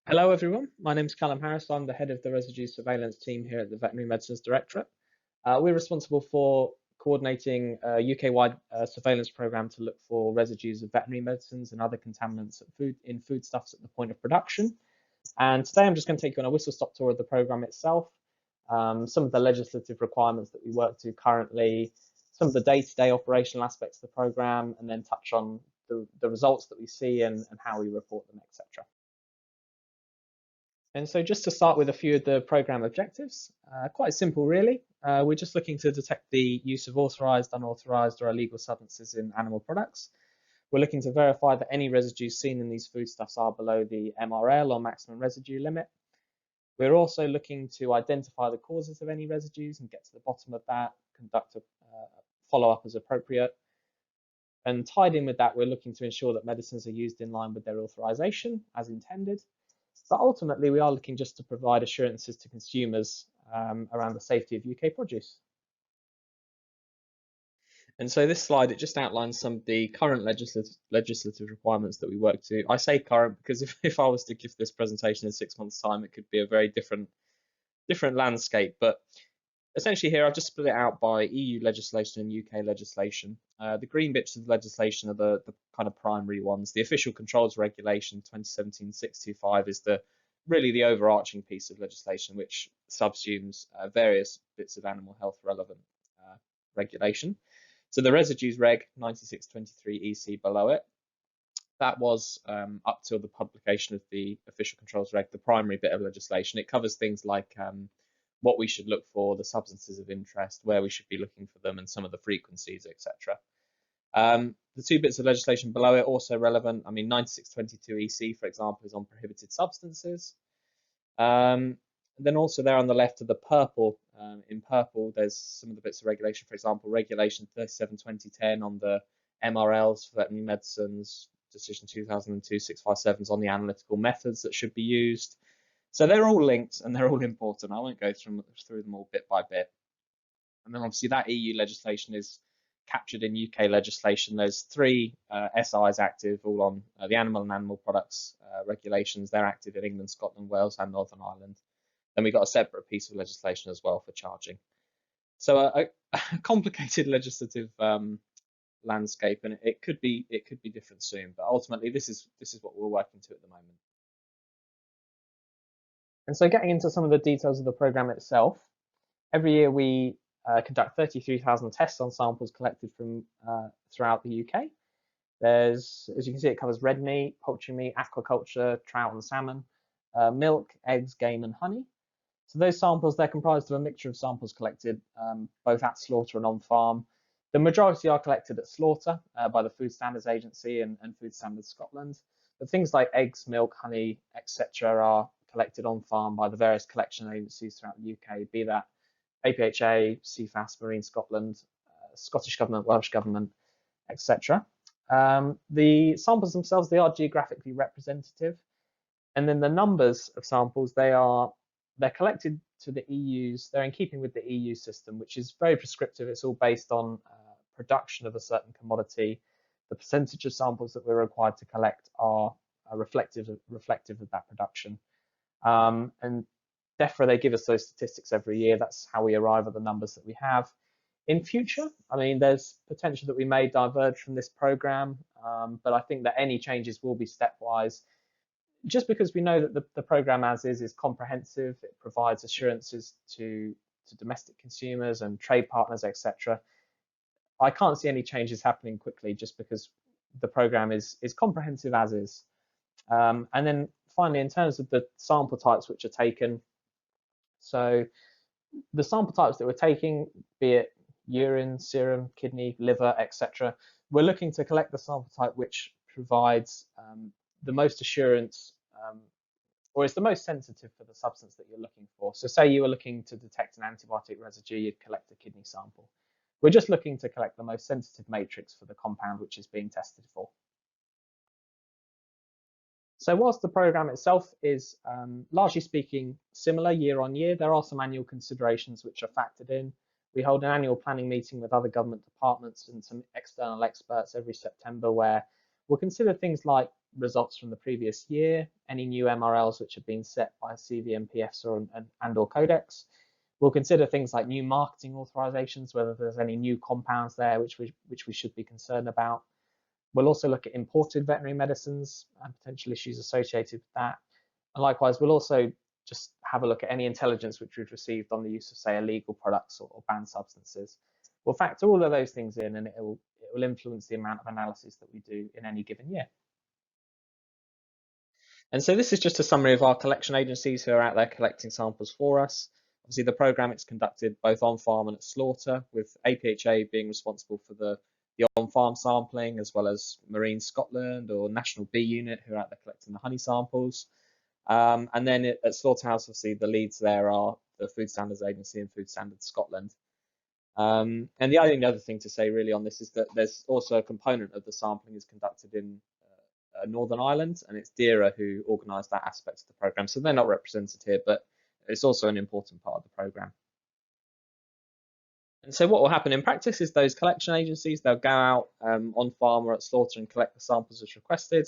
Hello everyone, my name is Callum Harris. I'm the head of the Residues surveillance team here at the Veterinary Medicines Directorate. We're responsible for coordinating a UK-wide surveillance program to look for residues of veterinary medicines and other contaminants in foodstuffs at the point of production. And today I'm just going to take you on a whistle-stop tour of the program itself, some of the legislative requirements that we work to currently, some of the day-to-day operational aspects of the program, and then touch on the results that we see and how we report them, etc. And so just to start with a few of the program objectives, quite simple really. We're just looking to detect the use of authorized, unauthorized or illegal substances in animal products. We're looking to verify that any residues seen in these foodstuffs are below the MRL or maximum residue limit. We're also looking to identify the causes of any residues and get to the bottom of that, conduct a follow-up as appropriate. And tied in with that, we're looking to ensure that medicines are used in line with their authorization as intended. But ultimately, we are looking just to provide assurances to consumers around the safety of UK produce. And so this slide, it just outlines some of the current legislative requirements that we work to. I say current because if I was to give this presentation in 6 months' time, it could be a very different landscape. But essentially here, I've just split it out by EU legislation and UK legislation. The green bits of the legislation are the kind of primary ones. The Official Controls Regulation 2017/625 is really the overarching piece of legislation, which subsumes various bits of animal health relevant regulation. So the Residues Reg 9623 EC below it, that was up till the publication of the Official Controls Reg, the primary bit of legislation. It covers things like what we should look for, the substances of interest, where we should be looking for them, and some of the frequencies, etc. The two bits of legislation below it also relevant. I mean, 9622 EC, for example, is on prohibited substances. Then also there on the left of the purple, in purple, there's some of the bits of regulation, for example, Regulation 37/2010 on the MRLs for veterinary medicines, Decision 2002/657 on the analytical methods that should be used. So they're all linked and they're all important. I won't go through them all bit by bit. And then obviously that EU legislation is captured in UK legislation. There's three SIs active, all on the animal and animal products regulations. They're active in England, Scotland, Wales, and Northern Ireland. Then we got a separate piece of legislation as well for charging. So a complicated legislative landscape, and it could be different soon. But ultimately, this is what we're working to at the moment. And so getting into some of the details of the program itself, every year we conduct 33,000 tests on samples collected from throughout the UK. There's, as you can see, it covers red meat, poultry meat, aquaculture, trout and salmon, milk, eggs, game and honey. So those samples, they're comprised of a mixture of samples collected both at slaughter and on farm. The majority are collected at slaughter by the Food Standards Agency and Food Standards Scotland. But things like eggs, milk, honey, etc. are collected on farm by the various collection agencies throughout the UK, be that APHA, CFAS, Marine Scotland, Scottish Government, Welsh Government, etc. The samples themselves, they are geographically representative. And then the numbers of samples, they're collected to the EU's, they're in keeping with the EU system, which is very prescriptive. It's all based on production of a certain commodity. The percentage of samples that we're required to collect are reflective of that production. And DEFRA, they give us those statistics every year. That's how we arrive at the numbers that we have. In future, I mean, there's potential that we may diverge from this program, but I think that any changes will be stepwise. Just because we know that the program as is comprehensive, it provides assurances to domestic consumers and trade partners, etc. I can't see any changes happening quickly just because the program is comprehensive as is. And then finally, in terms of the sample types which are taken, so the sample types that we're taking, be it urine, serum, kidney, liver, etc., we're looking to collect the sample type which provides the most assurance or is the most sensitive for the substance that you're looking for. So say you were looking to detect an antibiotic residue, you'd collect a kidney sample. We're just looking to collect the most sensitive matrix for the compound which is being tested for. So whilst the program itself is largely speaking similar year on year, there are some annual considerations which are factored in. We hold an annual planning meeting with other government departments and some external experts every September where We'll consider things like results from the previous year, any new MRLs which have been set by CVMPS or Codex. We'll consider things like new marketing authorizations, whether there's any new compounds there which we should be concerned about. We'll also look at imported veterinary medicines and potential issues associated with that. And likewise, we'll also just have a look at any intelligence which we've received on the use of, say, illegal products or banned substances. We'll factor all of those things in, and it will influence the amount of analysis that we do in any given year. And so this is just a summary of our collection agencies who are out there collecting samples for us. Obviously, the program is conducted both on farm and at slaughter, with APHA being responsible for the on-farm sampling, as well as Marine Scotland or National Bee Unit, who are out there collecting the honey samples. And then at Slaughterhouse, obviously, the leads there are the Food Standards Agency and Food Standards Scotland. And the only other thing to say really on this is that there's also a component of the sampling is conducted in Northern Ireland, and it's DERA who organised that aspect of the programme. So they're not represented here, but it's also an important part of the programme. And so what will happen in practice is those collection agencies, they'll go out on farm or at slaughter and collect the samples as requested.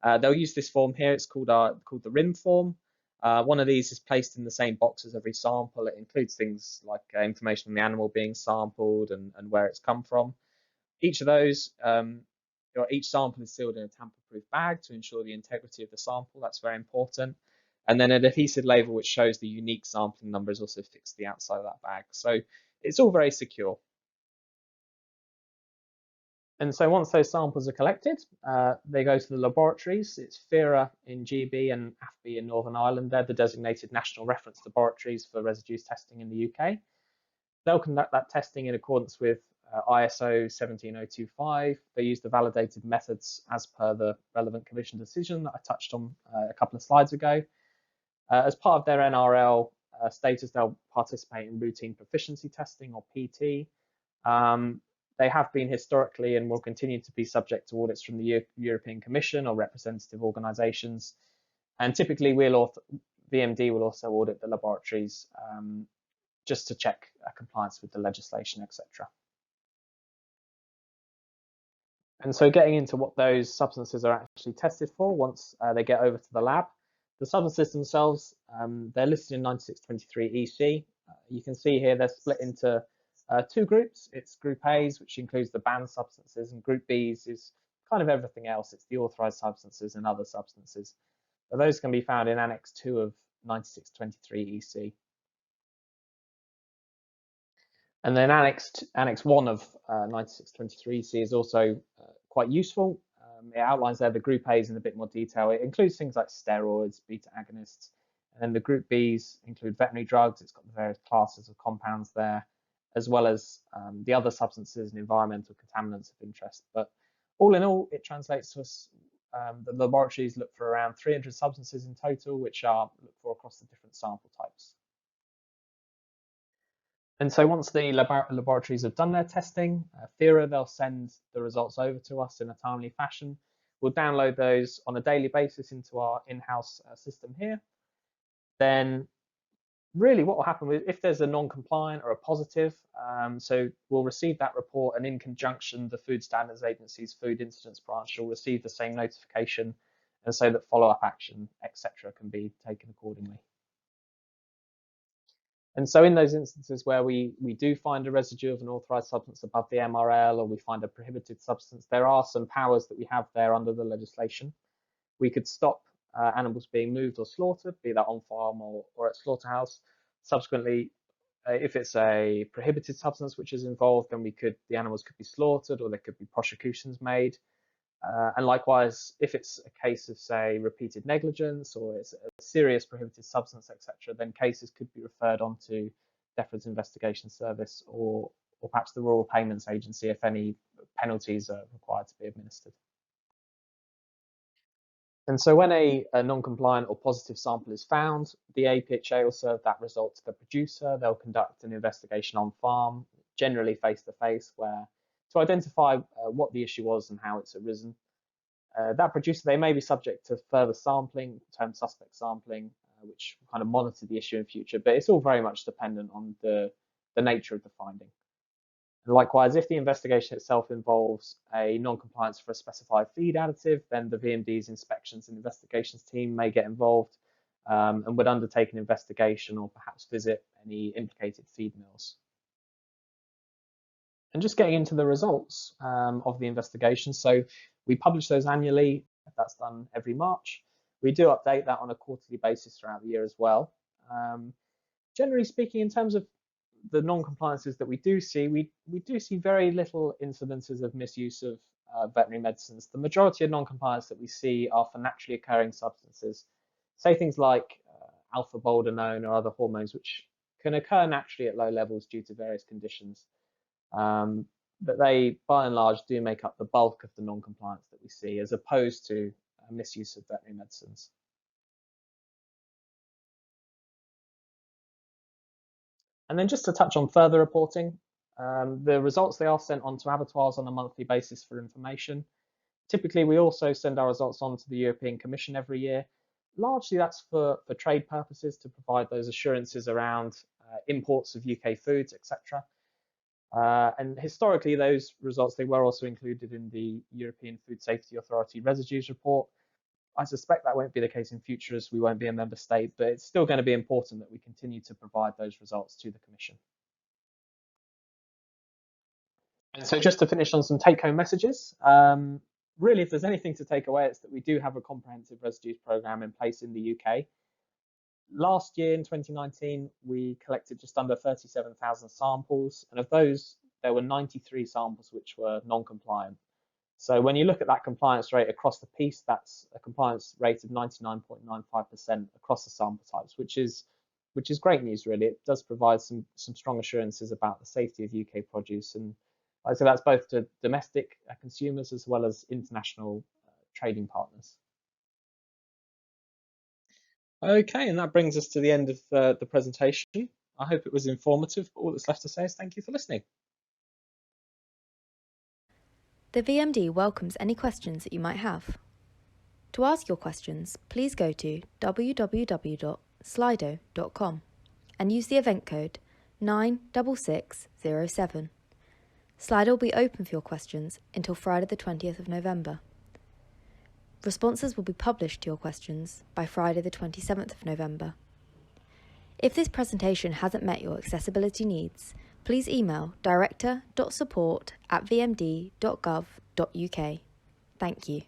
They'll use this form here. It's called the RIM form. One of these is placed in the same box as every sample. It includes things like information on the animal being sampled and where it's come from. Each of those, each sample is sealed in a tamper-proof bag to ensure the integrity of the sample. That's very important. And then an adhesive label which shows the unique sampling number is also fixed to the outside of that bag. So it's all very secure. And so once those samples are collected, they go to the laboratories. It's FERA in GB and AFBI in Northern Ireland. They're the designated national reference laboratories for residues testing in the UK. They'll conduct that testing in accordance with ISO 17025. They use the validated methods as per the relevant commission decision that I touched on a couple of slides ago. As part of their NRL status, they'll participate in routine proficiency testing, or PT. They have been historically and will continue to be subject to audits from the European Commission or representative organisations. And typically, VMD will also audit the laboratories just to check compliance with the legislation, etc. And so getting into what those substances are actually tested for once they get over to the lab. The substances themselves, they're listed in 9623 EC. You can see here they're split into two groups. It's Group A's, which includes the banned substances, and Group B's is kind of everything else. It's the authorised substances and other substances. So those can be found in Annex 2 of 9623 EC. And then Annex 1 of 9623 EC is also quite useful. It outlines there the Group A's in a bit more detail. It includes things like steroids, beta agonists, and then the Group B's include veterinary drugs. It's got the various classes of compounds there, as well as the other substances and environmental contaminants of interest. But all in all, it translates to us, the laboratories look for around 300 substances in total, which are looked for across the different sample types. And so once the laboratories have done their testing, FERA, they'll send the results over to us in a timely fashion. We'll download those on a daily basis into our in-house system here. Then really what will happen if there's a non-compliant or a positive, so we'll receive that report, and in conjunction, the Food Standards Agency's Food Incidents Branch will receive the same notification, and so that follow-up action, etc., can be taken accordingly. And so in those instances where we do find a residue of an authorised substance above the MRL, or we find a prohibited substance, there are some powers that we have there under the legislation. We could stop animals being moved or slaughtered, be that on farm or at slaughterhouse. Subsequently, if it's a prohibited substance which is involved, then the animals could be slaughtered, or there could be prosecutions made. And likewise, if it's a case of, say, repeated negligence, or it's a serious prohibited substance, etc., then cases could be referred on to Defra's Investigation Service or perhaps the Rural Payments Agency if any penalties are required to be administered. And so when a non-compliant or positive sample is found, the APHA will serve that result to the producer. They'll conduct an investigation on farm, generally face-to-face, to identify what the issue was and how it's arisen. That producer, they may be subject to further sampling, termed suspect sampling, which will kind of monitor the issue in future, but it's all very much dependent on the nature of the finding. And likewise, if the investigation itself involves a non-compliance for a specified feed additive, then the VMD's inspections and investigations team may get involved and would undertake an investigation or perhaps visit any implicated feed mills. And just getting into the results of the investigation. So we publish those annually. That's done every March. We do update that on a quarterly basis throughout the year as well. Generally speaking, in terms of the non-compliances that we do see, we do see very little incidences of misuse of veterinary medicines. The majority of non-compliance that we see are for naturally occurring substances, say things like alpha-boldenone or other hormones, which can occur naturally at low levels due to various conditions. But they, by and large, do make up the bulk of the non-compliance that we see, as opposed to misuse of veterinary medicines. And then just to touch on further reporting, the results, they are sent on to abattoirs on a monthly basis for information. Typically, we also send our results on to the European Commission every year. Largely, that's for trade purposes, to provide those assurances around imports of UK foods, etc. And historically, those results, they were also included in the European Food Safety Authority Residues report. I suspect that won't be the case in future, as we won't be a member state, but it's still going to be important that we continue to provide those results to the Commission. And so just to finish on some take-home messages, really, if there's anything to take away, it's that we do have a comprehensive residues programme in place in the UK. Last year, in 2019, we collected just under 37,000 samples, and of those, there were 93 samples which were non-compliant. So when you look at that compliance rate across the piece, that's a compliance rate of 99.95% across the sample types, which is great news, really. It does provide some strong assurances about the safety of UK produce, and so that's both to domestic consumers as well as international trading partners. Okay, and that brings us to the end of the presentation. I hope it was informative, but all that's left to say is thank you for listening. The VMD welcomes any questions that you might have. To ask your questions, please go to www.slido.com and use the event code 96607. Slido will be open for your questions until Friday the 20th of November. Responses will be published to your questions by Friday the 27th of November. If this presentation hasn't met your accessibility needs, please email director.support@vmd.gov.uk. Thank you.